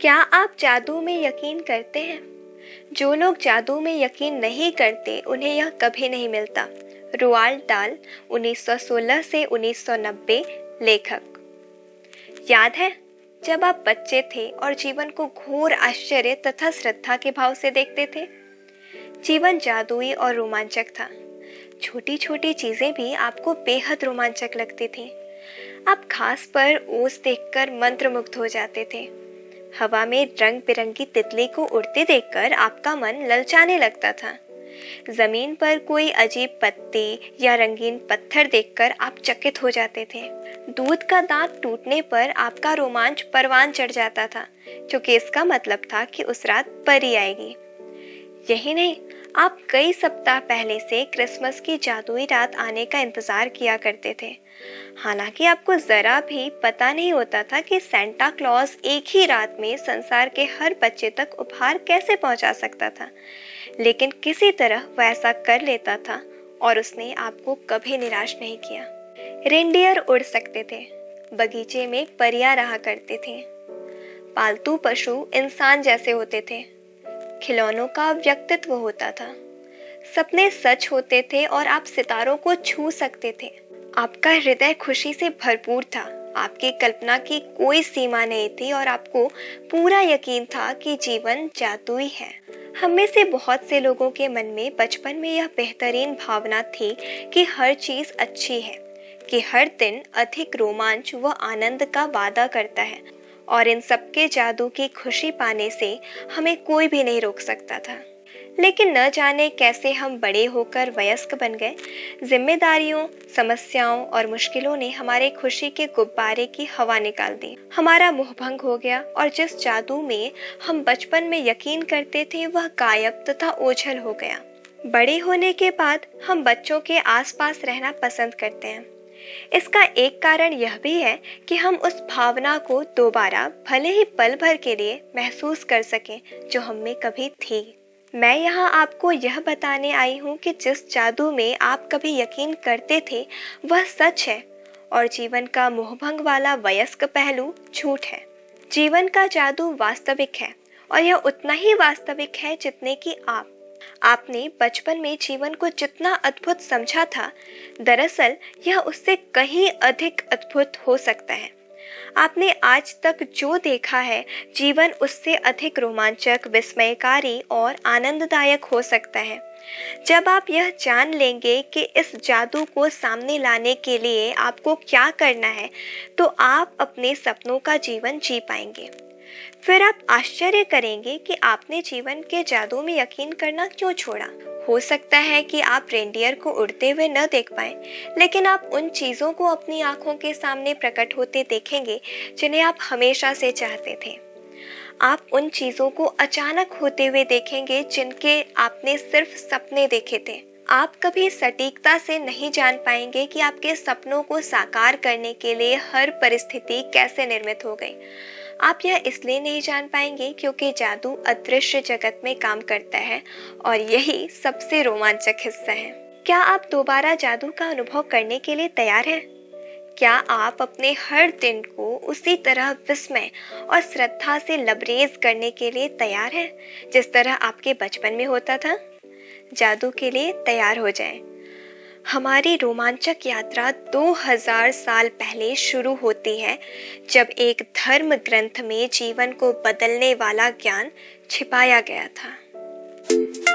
क्या आप जादू में यकीन करते हैं? जो लोग जादू में यकीन नहीं करते उन्हें यह कभी नहीं मिलता। रोआल्ड डाल, 1916 से 1990, लेखक। याद है जब आप बच्चे थे और जीवन को घोर आश्चर्य तथा श्रद्धा के भाव से देखते थे? जीवन जादुई और रोमांचक था। छोटी छोटी चीजें भी आपको बेहद रोमांचक लगती थी। आप घास पर ओस देखकर मंत्रमुग्ध हो जाते थे। हवा में रंग बिरंगी तितली को उड़ते देखकर आपका मन ललचाने लगता था। जमीन पर कोई अजीब पत्ती या रंगीन पत्थर देखकर आप चकित हो जाते थे। दूध का दांत टूटने पर आपका रोमांच परवान चढ़ जाता था, क्योंकि इसका मतलब था कि उस रात परी आएगी। यही नहीं, आप कई सप्ताह पहले से क्रिसमस की जादुई रात आने का इंतजार किया करते थे। हालांकि आपको जरा भी पता नहीं होता था कि सेंटा क्लॉज एक ही रात में संसार के हर बच्चे तक उपहार कैसे पहुंचा सकता था, लेकिन किसी तरह वह ऐसा कर लेता था और उसने आपको कभी निराश नहीं किया। रेनडियर उड़ सकते थे, बगीचे में परियां रहा करते थे, पालतू पशु इंसान जैसे होते थे, खिलौनों का व्यक्तित्व होता था, सपने सच होते थे और आप सितारों को छू सकते थे। आपका हृदय खुशी से भरपूर था, आपकी कल्पना की कोई सीमा नहीं थी और आपको पूरा यकीन था कि जीवन जादुई है। हम में से बहुत से लोगों के मन में बचपन में यह बेहतरीन भावना थी कि हर चीज अच्छी है, कि हर दिन अधिक रोमांच व आनंद का वादा करता है और इन सबके जादू की खुशी पाने से हमें कोई भी नहीं रोक सकता था। लेकिन न जाने कैसे हम बड़े होकर वयस्क बन गए। जिम्मेदारियों, समस्याओं और मुश्किलों ने हमारे खुशी के गुब्बारे की हवा निकाल दी। हमारा मोहभंग हो गया और जिस जादू में हम बचपन में यकीन करते थे वह गायब तथा ओझल हो गया। बड़े होने के बाद हम बच्चों के आसपास रहना पसंद करते हैं। इसका एक कारण यह भी है कि हम उस भावना को दोबारा, भले ही पल भर के लिए, महसूस कर सकें जो हम में कभी थी। मैं यहाँ आपको यह बताने आई हूँ कि जिस जादू में आप कभी यकीन करते थे वह सच है और जीवन का मोहभंग वाला वयस्क पहलू झूठ है। जीवन का जादू वास्तविक है और यह उतना ही वास्तविक है जितने कि आपने बचपन में जीवन को जितना अद्भुत समझा था, दरअसल यह उससे कहीं अधिक अद्भुत हो सकता है। आपने आज तक जो देखा है, जीवन उससे अधिक रोमांचक, विस्मयकारी और आनंददायक हो सकता है। जब आप यह जान लेंगे कि इस जादू को सामने लाने के लिए आपको क्या करना है, तो आप अपने सपनों का जीवन जी पाएंगे। फिर आप आश्चर्य करेंगे कि आपने जीवन के जादू में यकीन करना क्यों छोड़ा। हो सकता है कि आप रेनडियर को उड़ते हुए न देख पाएं, लेकिन आप उन चीजों को अपनी आंखों के सामने प्रकट होते देखेंगे जिन्हें आप हमेशा से चाहते थे। आप उन चीजों को अचानक होते हुए देखेंगे जिनके आपने सिर्फ सपने देखे थे। आप कभी सटीकता से नहीं जान पाएंगे कि आपके सपनों को साकार करने के लिए हर परिस्थिति कैसे निर्मित हो गई। आप यह इसलिए नहीं जान पाएंगे क्योंकि जादू अदृश्य जगत में काम करता है और यही सबसे रोमांचक हिस्सा है। क्या आप दोबारा जादू का अनुभव करने के लिए तैयार हैं? क्या आप अपने हर दिन को उसी तरह विस्मय और श्रद्धा से लबरेज करने के लिए तैयार हैं, जिस तरह आपके बचपन में होता था? जादू के लिए तैयार हो जाएं। हमारी रोमांचक यात्रा 2000 साल पहले शुरू होती है, जब एक धर्म ग्रंथ में जीवन को बदलने वाला ज्ञान छिपाया गया था।